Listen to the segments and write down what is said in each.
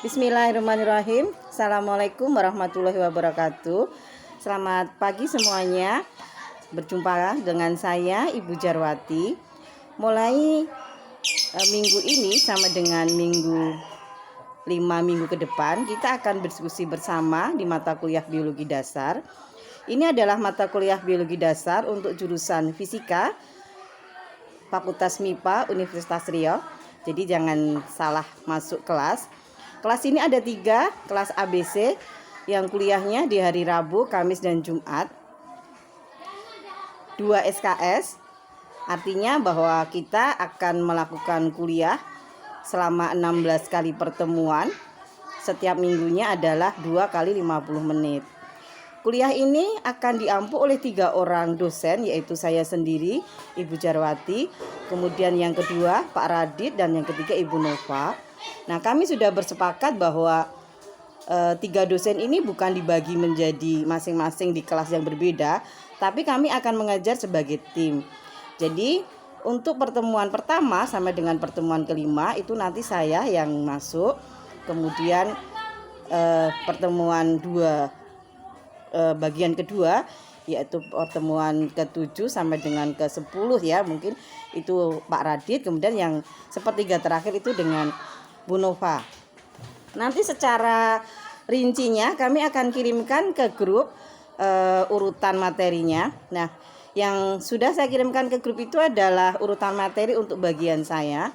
Bismillahirrahmanirrahim. Assalamualaikum warahmatullahi wabarakatuh. Selamat pagi semuanya. Berjumpa dengan saya Ibu Jarwati. Mulai minggu ini sama dengan minggu 5 minggu ke depan, kita akan berdiskusi bersama di mata kuliah biologi dasar. Ini adalah mata kuliah biologi dasar untuk jurusan fisika Fakultas MIPA Universitas Riau. Jadi jangan salah masuk kelas. Kelas ini ada 3, kelas ABC yang kuliahnya di hari Rabu, Kamis, dan Jumat. 2 SKS, artinya bahwa kita akan melakukan kuliah selama 16 kali pertemuan. Setiap minggunya adalah 2 kali 50 menit. Kuliah ini akan diampu oleh 3 orang dosen, yaitu saya sendiri, Ibu Jarwati, kemudian yang kedua Pak Radit, dan yang ketiga Ibu Nova. Nah, kami sudah bersepakat bahwa 3 dosen ini bukan dibagi menjadi masing-masing di kelas yang berbeda, tapi kami akan mengajar sebagai tim. Jadi untuk pertemuan pertama sampai dengan pertemuan kelima itu nanti saya yang masuk, kemudian pertemuan bagian kedua yaitu pertemuan ke-7 sampai dengan ke-10 ya, mungkin itu Pak Radit, kemudian yang sepertiga terakhir itu dengan Bu Nova. Nanti secara rincinya kami akan kirimkan ke grup urutan materinya. Nah, yang sudah saya kirimkan ke grup itu adalah urutan materi untuk bagian saya.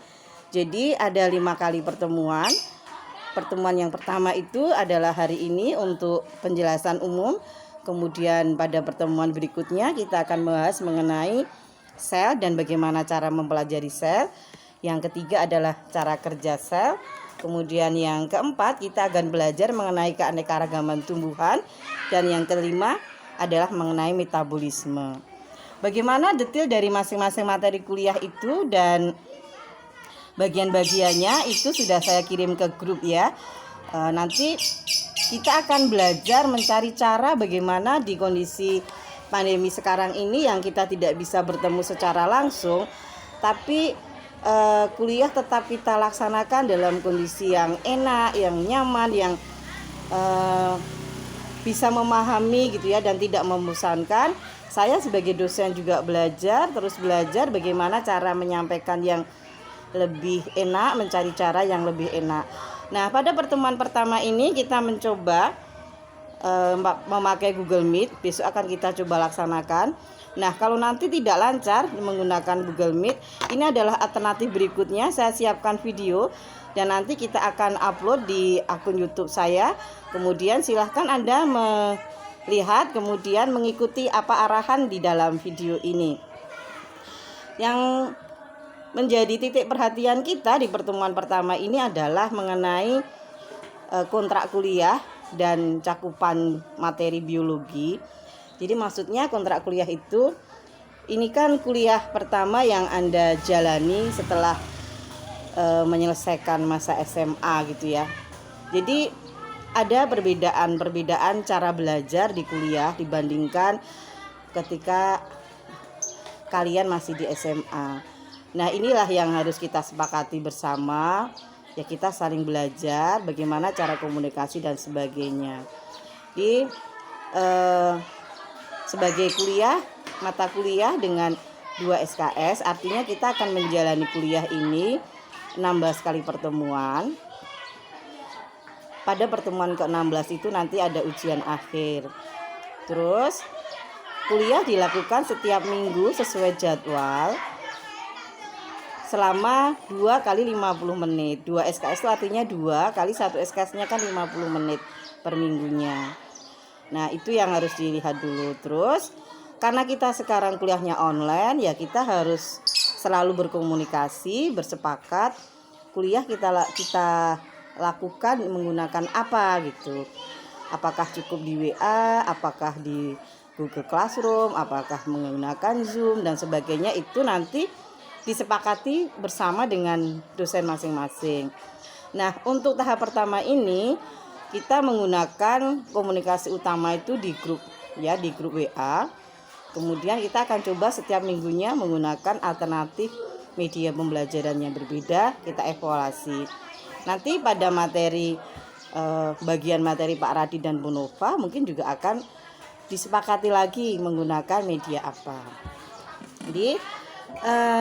Jadi ada 5 kali pertemuan. Pertemuan yang pertama itu adalah hari ini untuk penjelasan umum. Kemudian pada pertemuan berikutnya kita akan membahas mengenai sel dan bagaimana cara mempelajari sel. Yang ketiga adalah cara kerja sel. Kemudian yang keempat kita akan belajar mengenai keanekaragaman tumbuhan. Dan yang kelima adalah mengenai metabolisme. Bagaimana detail dari masing-masing materi kuliah itu dan bagian-bagiannya itu sudah saya kirim ke grup ya. Nanti kita akan belajar mencari cara bagaimana di kondisi pandemi sekarang ini yang kita tidak bisa bertemu secara langsung, tapi kuliah tetap kita laksanakan dalam kondisi yang enak, yang nyaman, yang bisa memahami gitu ya, dan tidak membosankan. Saya sebagai dosen juga terus belajar bagaimana cara menyampaikan yang lebih enak, mencari cara yang lebih enak. Nah, pada pertemuan pertama ini kita mencoba memakai Google Meet. Besok akan kita coba laksanakan. Nah, kalau nanti tidak lancar menggunakan Google Meet, ini adalah alternatif berikutnya. Saya siapkan video dan nanti kita akan upload di akun YouTube saya. Kemudian silahkan Anda melihat, kemudian mengikuti apa arahan di dalam video ini. Yang menjadi titik perhatian kita di pertemuan pertama ini adalah mengenai kontrak kuliah dan cakupan materi biologi. Jadi maksudnya kontrak kuliah itu, ini kan kuliah pertama yang Anda jalani setelah menyelesaikan masa SMA gitu ya. Jadi ada perbedaan cara belajar di kuliah dibandingkan ketika kalian masih di SMA. Nah, inilah yang harus kita sepakati bersama. Ya, kita saling belajar bagaimana cara komunikasi dan sebagainya. Di sebagai mata kuliah dengan 2 SKS, artinya kita akan menjalani kuliah ini 16 kali pertemuan. Pada pertemuan ke-16 itu nanti ada ujian akhir. Terus kuliah dilakukan setiap minggu sesuai jadwal selama 2 kali 50 menit. 2 SKS itu artinya 2 kali 1 SKS-nya kan 50 menit per minggunya. Nah, itu yang harus dilihat dulu. Terus karena kita sekarang kuliahnya online, ya kita harus selalu berkomunikasi, bersepakat kuliah kita lakukan menggunakan apa gitu. Apakah cukup di WA, apakah di Google Classroom, apakah menggunakan Zoom dan sebagainya, itu nanti disepakati bersama dengan dosen masing-masing. Nah, untuk tahap pertama ini kita menggunakan komunikasi utama itu di grup ya, di grup WA. Kemudian kita akan coba setiap minggunya menggunakan alternatif media pembelajaran yang berbeda, kita evaluasi. Nanti pada materi bagian materi Pak Radi dan Bu Nova, mungkin juga akan disepakati lagi menggunakan media apa. Jadi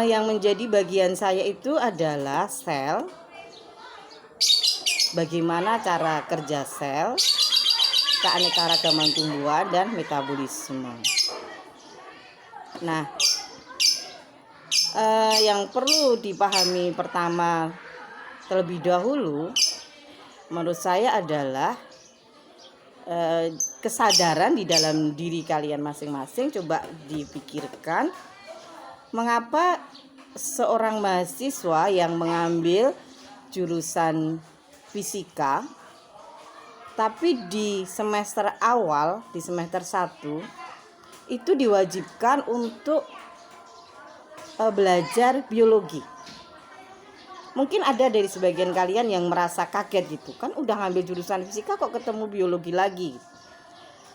yang menjadi bagian saya itu adalah sel, bagaimana cara kerja sel, keanekaragaman tumbuhan, dan metabolisme. Nah, yang perlu dipahami pertama terlebih dahulu menurut saya adalah kesadaran di dalam diri kalian masing-masing. Coba dipikirkan, mengapa seorang mahasiswa yang mengambil jurusan fisika tapi di semester awal, di semester 1 itu diwajibkan untuk belajar biologi. Mungkin ada dari sebagian kalian yang merasa kaget gitu, kan udah ngambil jurusan fisika kok ketemu biologi lagi.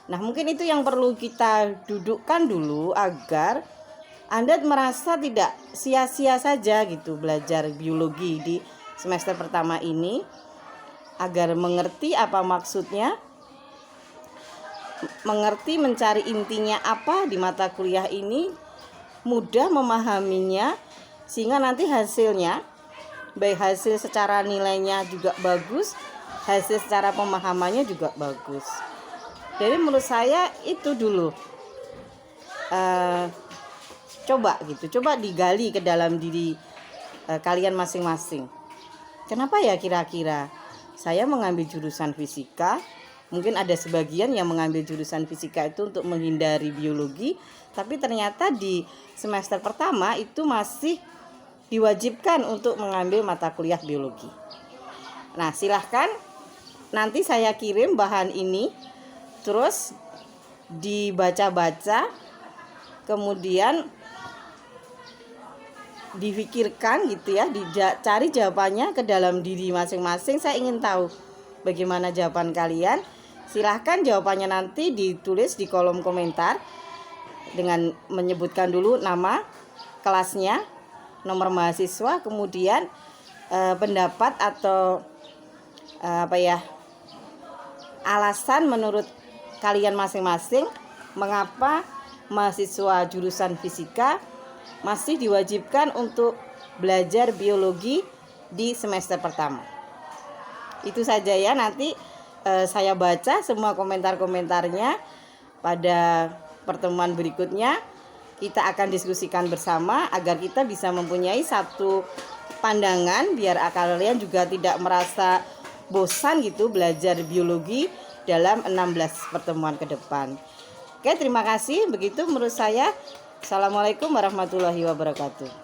Nah, mungkin itu yang perlu kita dudukkan dulu agar Anda merasa tidak sia-sia saja gitu belajar biologi di semester pertama ini, agar mengerti apa maksudnya, mengerti mencari intinya apa di mata kuliah ini, mudah memahaminya, sehingga nanti hasilnya, baik hasil secara nilainya juga bagus, hasil secara pemahamannya juga bagus. Jadi menurut saya itu dulu coba digali ke dalam diri kalian masing-masing. Kenapa ya kira-kira saya mengambil jurusan fisika? Mungkin ada sebagian yang mengambil jurusan fisika itu untuk menghindari biologi, tapi ternyata di semester pertama itu masih diwajibkan untuk mengambil mata kuliah biologi. Nah, silahkan nanti saya kirim bahan ini, terus dibaca-baca, kemudian difikirkan gitu ya, dicari jawabannya ke dalam diri masing-masing. Saya ingin tahu bagaimana jawaban kalian. Silahkan jawabannya nanti ditulis di kolom komentar dengan menyebutkan dulu nama, kelasnya, nomor mahasiswa, kemudian pendapat atau alasan menurut kalian masing-masing mengapa mahasiswa jurusan fisika masih diwajibkan untuk belajar biologi di semester pertama. Itu saja ya, nanti saya baca semua komentar-komentarnya. Pada pertemuan berikutnya kita akan diskusikan bersama agar kita bisa mempunyai satu pandangan, biar kalian juga tidak merasa bosan gitu belajar biologi dalam 16 pertemuan ke depan. Oke, terima kasih. Begitu menurut saya. Assalamualaikum warahmatullahi wabarakatuh.